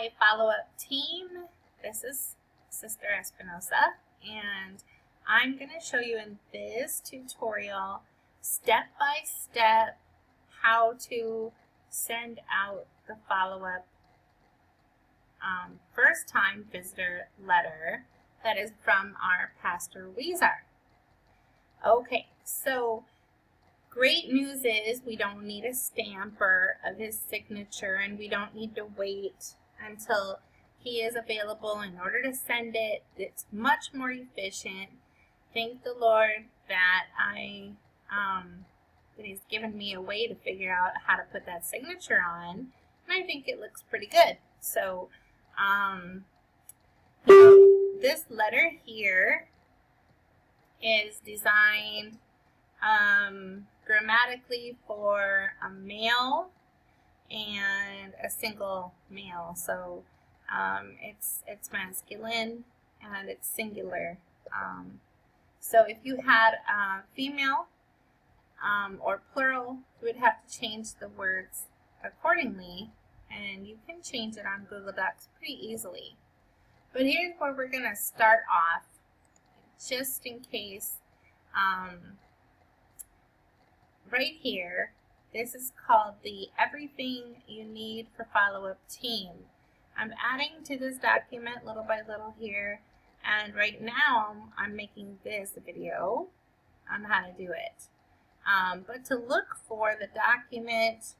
Hi, follow-up team. This is Sister Espinosa, and I'm going to show you in this tutorial step by step how to send out the follow-up first-time visitor letter that is from our Pastor Weezer. Okay, so great news is we don't need a stamper of his signature, and we don't need to wait until he is available in order to send it. It's much more efficient. Thank the Lord that that he's given me a way to figure out how to put that signature on, and I think it looks pretty good. So this letter here is designed grammatically for a male and a single male. So it's masculine and it's singular. So if you had female or plural, you would have to change the words accordingly, and you can change it on Google Docs pretty easily. But here's where we're going to start off, just in case. Right here, this is called the Everything You Need for Follow-Up Team. I'm adding to this document little by little here, and right now I'm making this video on how to do it. But to look for the document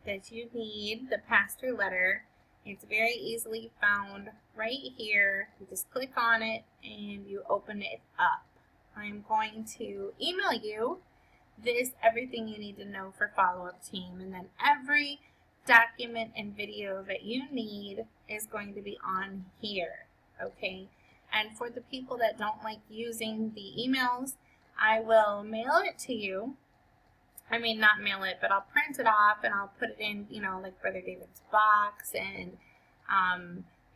that you need, the pastor letter, it's very easily found right here. You just click on it and you open it up. I'm going to email you this Everything You Need to Know for Follow-Up Team, and then every document and video that you need is going to be on here, okay? And for the people that don't like using the emails, I will mail it to you. I mean, not mail it, but I'll print it off and I'll put it in, like Brother David's box and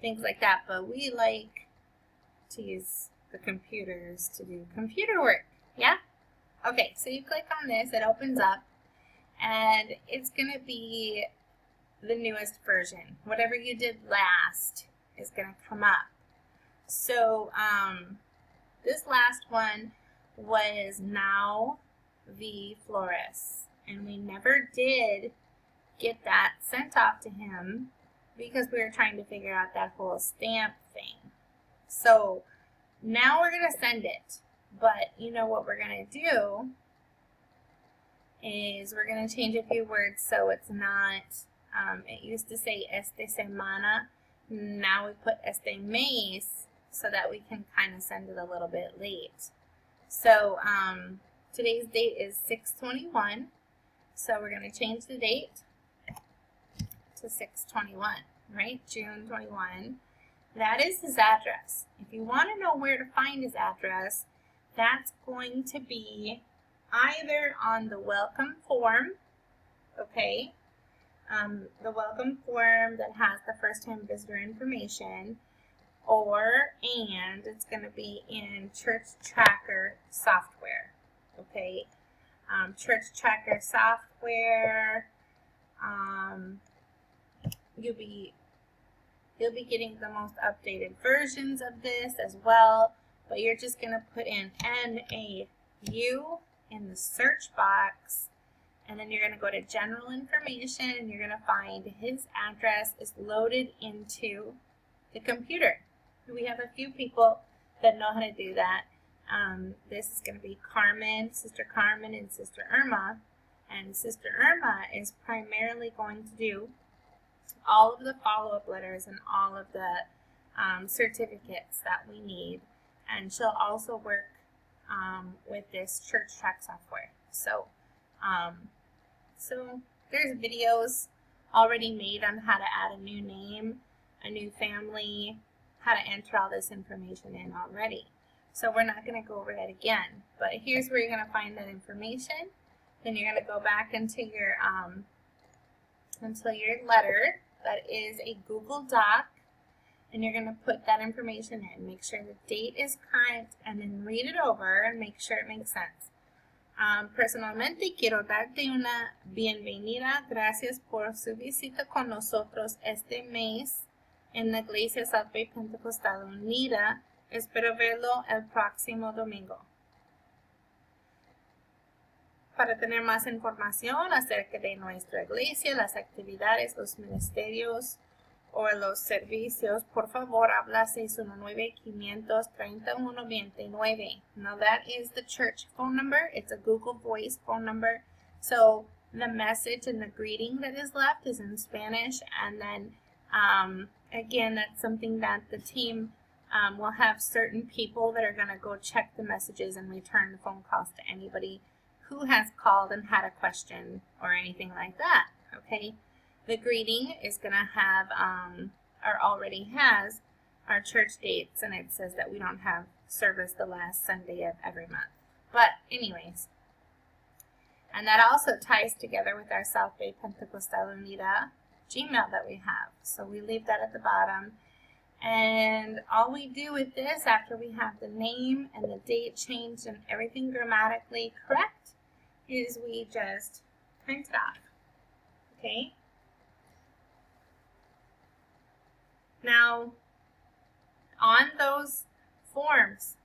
things like that. But we like to use the computers to do computer work, yeah? Okay, so you click on this, it opens up, and it's going to be the newest version. Whatever you did last is going to come up. So this last one was Now V. Flores, and we never did get that sent off to him because we were trying to figure out that whole stamp thing. So now we're going to send it. But you know what we're going to do is we're going to change a few words so it's not, it used to say esta semana, now we put este mes so that we can kind of send it a little bit late. So today's date is 6/21, so we're going to change the date to 6/21, right? June 21. That is his address. If you want to know where to find his address, that's going to be either on the welcome form, okay, the welcome form that has the first-time visitor information, and it's going to be in Church Tracker software, okay. Church Tracker software, you'll be getting the most updated versions of this as well. But you're just going to put in NAU in the search box, and then you're going to go to general information, and you're going to find his address is loaded into the computer. We have a few people that know how to do that. This is going to be Carmen, Sister Carmen, and Sister Irma. And Sister Irma is primarily going to do all of the follow-up letters and all of the certificates that we need. And she'll also work with this Church Track software. So, so there's videos already made on how to add a new name, a new family, how to enter all this information in already. So we're not going to go over that again. But here's where you're going to find that information. Then you're going to go back into your letter. That is a Google Doc. And you're going to put that information in. Make sure the date is current, and then read it over and make sure it makes sense. Personalmente quiero darte una bienvenida. Gracias por su visita con nosotros este mes en la Iglesia South Bay Pentecostal Unida. Espero verlo el próximo domingo. Para tener más información acerca de nuestra iglesia, las actividades, los ministerios o los servicios, por favor habla 619-531-29. Now that is the church phone number. It's a Google Voice phone number. So the message and the greeting that is left is in Spanish. And then again, that's something that the team will have certain people that are going to go check the messages and return the phone calls to anybody who has called and had a question or anything like that. Okay. The greeting is going to have, or already has, our church dates, and it says that we don't have service the last Sunday of every month. But anyways, and that also ties together with our South Bay Pentecostal Unida Gmail that we have. So we leave that at the bottom. And all we do with this, after we have the name and the date changed and everything grammatically correct, is we just print it off. Okay? Now, on those forms,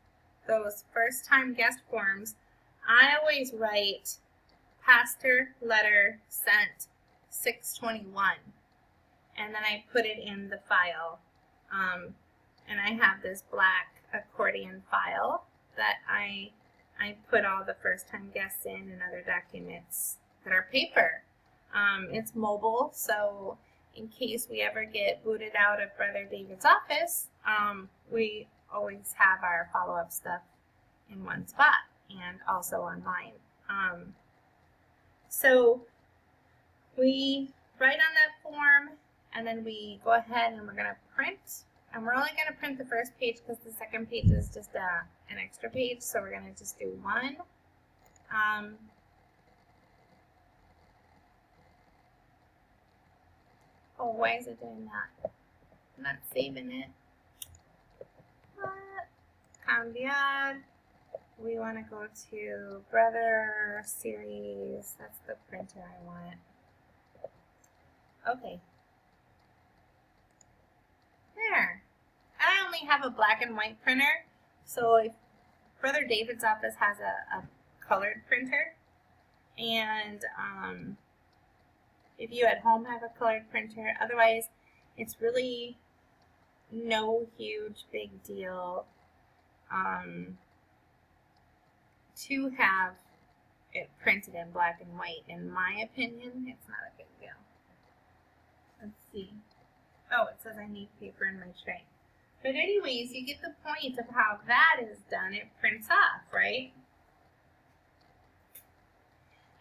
those first-time guest forms, I always write pastor letter sent 621, and then I put it in the file. And I have this black accordion file that I put all the first-time guests in and other documents that are paper. It's mobile, so in case we ever get booted out of Brother David's office, we always have our follow-up stuff in one spot and also online. So we write on that form, and then we go ahead and we're going to print. And we're only going to print the first page because the second page is just an extra page. So we're going to just do one. Oh, why is it doing that? I'm not saving it. What? Cambiar. We want to go to Brother Series. That's the printer I want. Okay. There. I only have a black and white printer, so if Brother David's office has a colored printer, and if you at home have a colored printer, otherwise it's really no huge big deal to have it printed in black and white. In my opinion, it's not a big deal. Let's see. Oh, it says I need paper in my tray. But anyways, you get the point of how that is done. It prints off, right?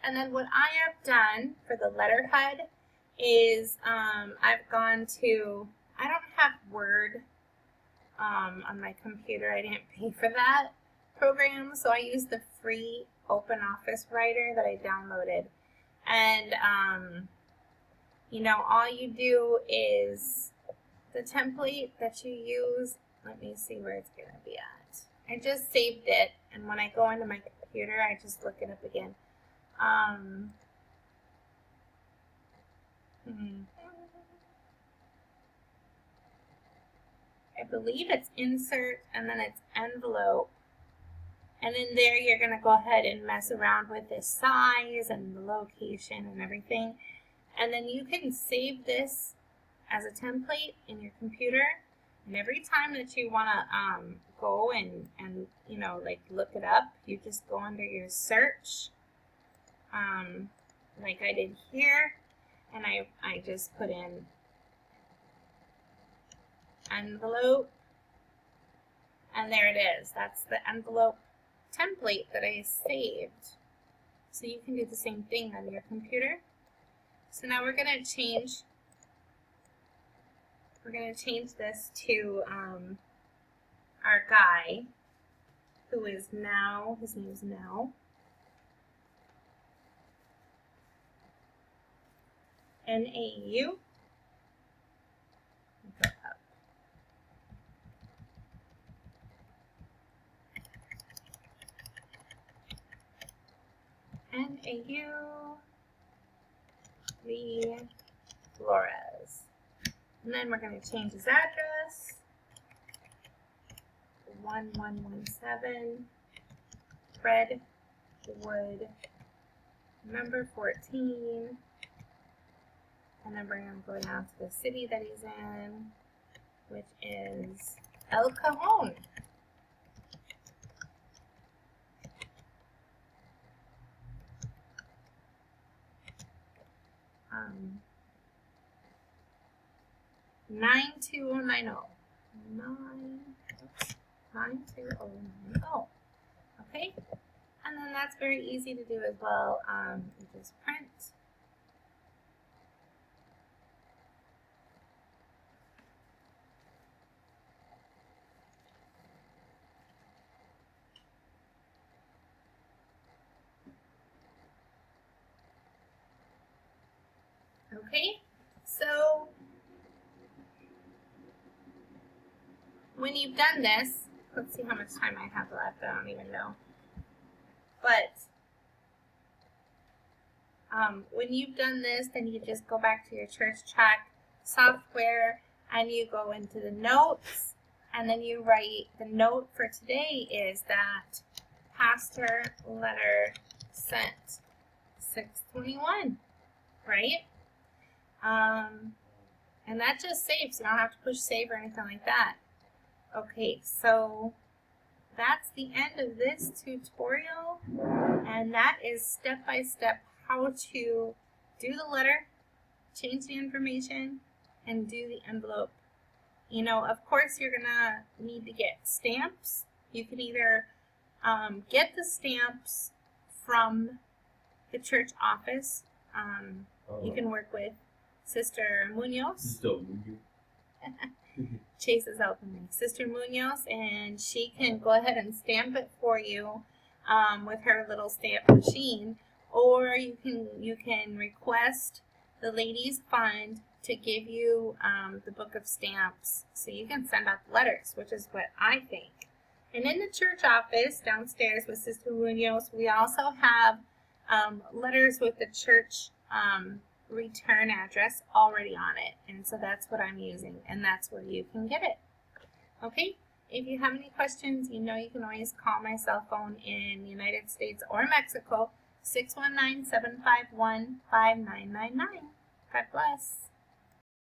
And then what I have done for the letterhead is I've gone to, I don't have Word on my computer. I didn't pay for that program, so I use the free OpenOffice Writer that I downloaded. And you know, all you do is the template that you use. Let me see where it's going to be at. I just saved it, and when I go into my computer, I just look it up again. I believe it's insert, and then it's envelope. And in there, you're going to go ahead and mess around with the size and the location and everything. And then you can save this as a template in your computer. And every time that you want to go and you know, like look it up, you just go under your search, like I did here. And I just put in envelope. And there it is. That's the envelope template that I saved. So you can do the same thing on your computer. So now we're going to change this to our guy, who is now, his name is Now. N-A-U. Go up. A.U. V. Flores. And then we're going to change his address. 1117 Redwood, number 14. And then we're going to go down to the city that he's in, which is El Cajon. Um, 92090. 92090. Okay, and then that's very easy to do as well. You just print. Okay, so when you've done this, let's see how much time I have left. I don't even know. But when you've done this, then you just go back to your church track software and you go into the notes, and then you write the note for today is that pastor letter sent 6/21, right? And that just saves. You don't have to push save or anything like that. Okay, so that's the end of this tutorial, and that is step by step how to do the letter, change the information, and do the envelope. You know, of course you're gonna need to get stamps. You can either get the stamps from the church office. You can work with Sister Munoz. Chase is helping me. Sister Munoz, and she can go ahead and stamp it for you with her little stamp machine, or you can request the Ladies Fund to give you the book of stamps so you can send out the letters, which is what I think. And in the church office downstairs with Sister Munoz, we also have letters with the church return address already on it, and so that's what I'm using, and that's where you can get it. Okay, if you have any questions, you know you can always call my cell phone in the United States or Mexico, 619-751-5999. God bless.